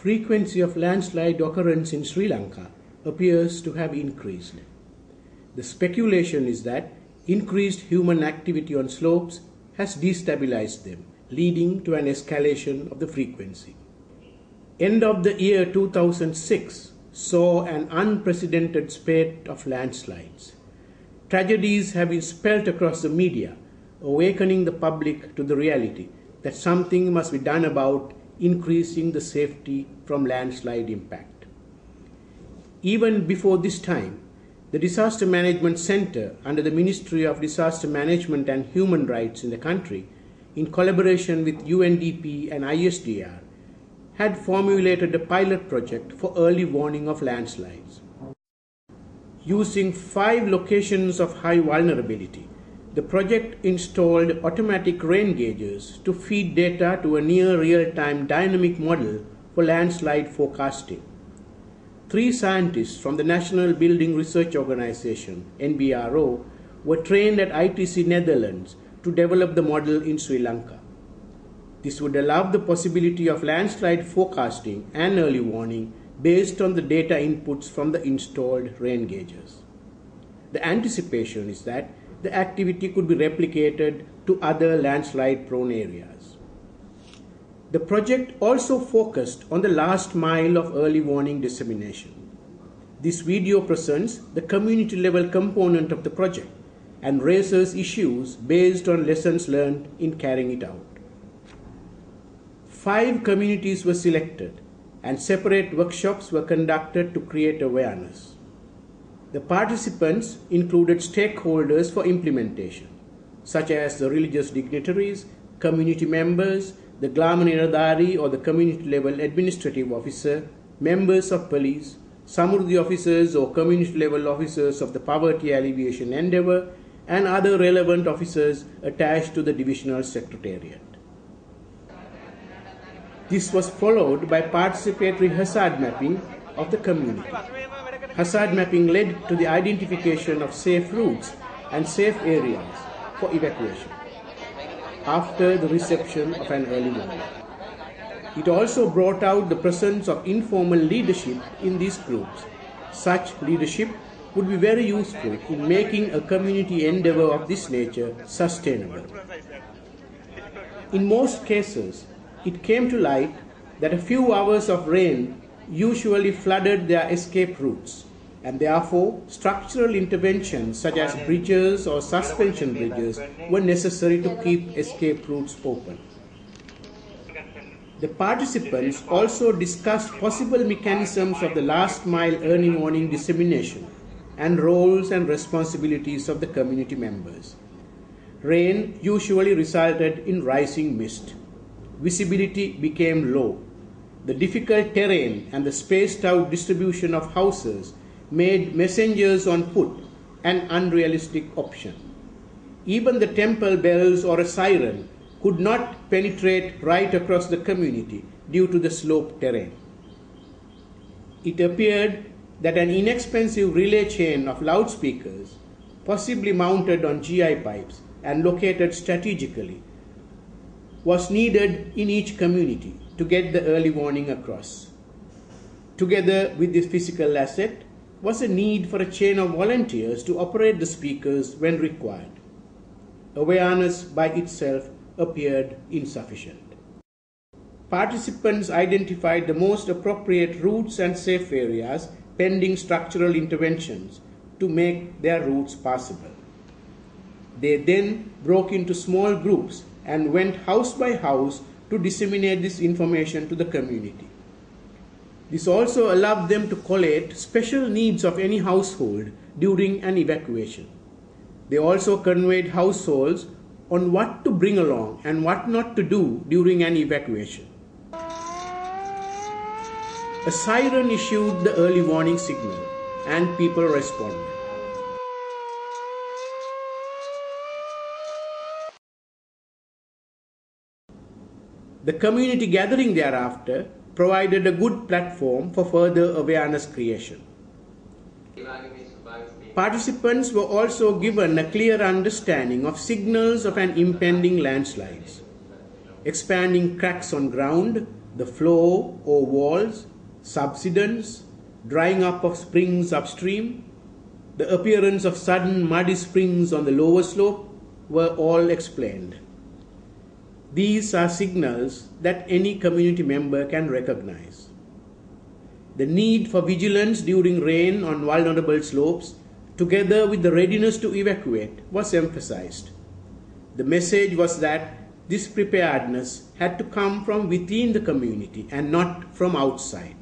frequency of landslide occurrence in Sri Lanka appears to have increased. The speculation is that increased human activity on slopes has destabilized them, leading to an escalation of the frequency. End of the year 2006 saw an unprecedented spate of landslides. Tragedies have been spelt across the media, awakening the public to the reality that something must be done about increasing the safety from landslide impact. Even before this time, the Disaster Management Center under the Ministry of Disaster Management and Human Rights in the country, in collaboration with UNDP and ISDR, had formulated a pilot project for early warning of landslides. Using 5 locations of high vulnerability, the project installed automatic rain gauges to feed data to a near real-time dynamic model for landslide forecasting. 3 scientists from the National Building Research Organization, NBRO, were trained at ITC Netherlands to develop the model in Sri Lanka. This would allow the possibility of landslide forecasting and early warning based on the data inputs from the installed rain gauges. The anticipation is that the activity could be replicated to other landslide-prone areas. The project also focused on the last mile of early warning dissemination. This video presents the community-level component of the project and raises issues based on lessons learned in carrying it out. 5 communities were selected and separate workshops were conducted to create awareness. The participants included stakeholders for implementation, such as the religious dignitaries, community members, the Glama Niladhari or the community-level administrative officer, members of police, Samurdhi officers or community-level officers of the poverty alleviation endeavour, and other relevant officers attached to the divisional secretariat. This was followed by participatory hazard mapping of the community. Hazard mapping led to the identification of safe routes and safe areas for evacuation after the reception of an early warning. It also brought out the presence of informal leadership in these groups. Such leadership would be very useful in making a community endeavour of this nature sustainable. In most cases, it came to light that a few hours of rain usually flooded their escape routes, and therefore structural interventions such as bridges or suspension bridges were necessary to keep escape routes open. The participants also discussed possible mechanisms of the last mile early warning dissemination and roles and responsibilities of the community members. Rain usually resulted in rising mist. Visibility became low. The difficult terrain and the spaced out distribution of houses made messengers on foot an unrealistic option. Even the temple bells or a siren could not penetrate right across the community due to the sloped terrain. It appeared that an inexpensive relay chain of loudspeakers, possibly mounted on GI pipes and located strategically, was needed in each community to get the early warning across. Together with this physical asset was a need for a chain of volunteers to operate the speakers when required. Awareness by itself appeared insufficient. Participants identified the most appropriate routes and safe areas pending structural interventions to make their routes passable. They then broke into small groups and went house by house to disseminate this information to the community. This also allowed them to collate special needs of any household during an evacuation. They also conveyed households on what to bring along and what not to do during an evacuation. A siren issued the early warning signal and people responded. The community gathering thereafter provided a good platform for further awareness creation. Participants were also given a clear understanding of signals of an impending landslides. Expanding cracks on ground, the floor or walls, subsidence, drying up of springs upstream, the appearance of sudden muddy springs on the lower slope were all explained. These are signals that any community member can recognize. The need for vigilance during rain on vulnerable slopes, together with the readiness to evacuate, was emphasized. The message was that this preparedness had to come from within the community and not from outside.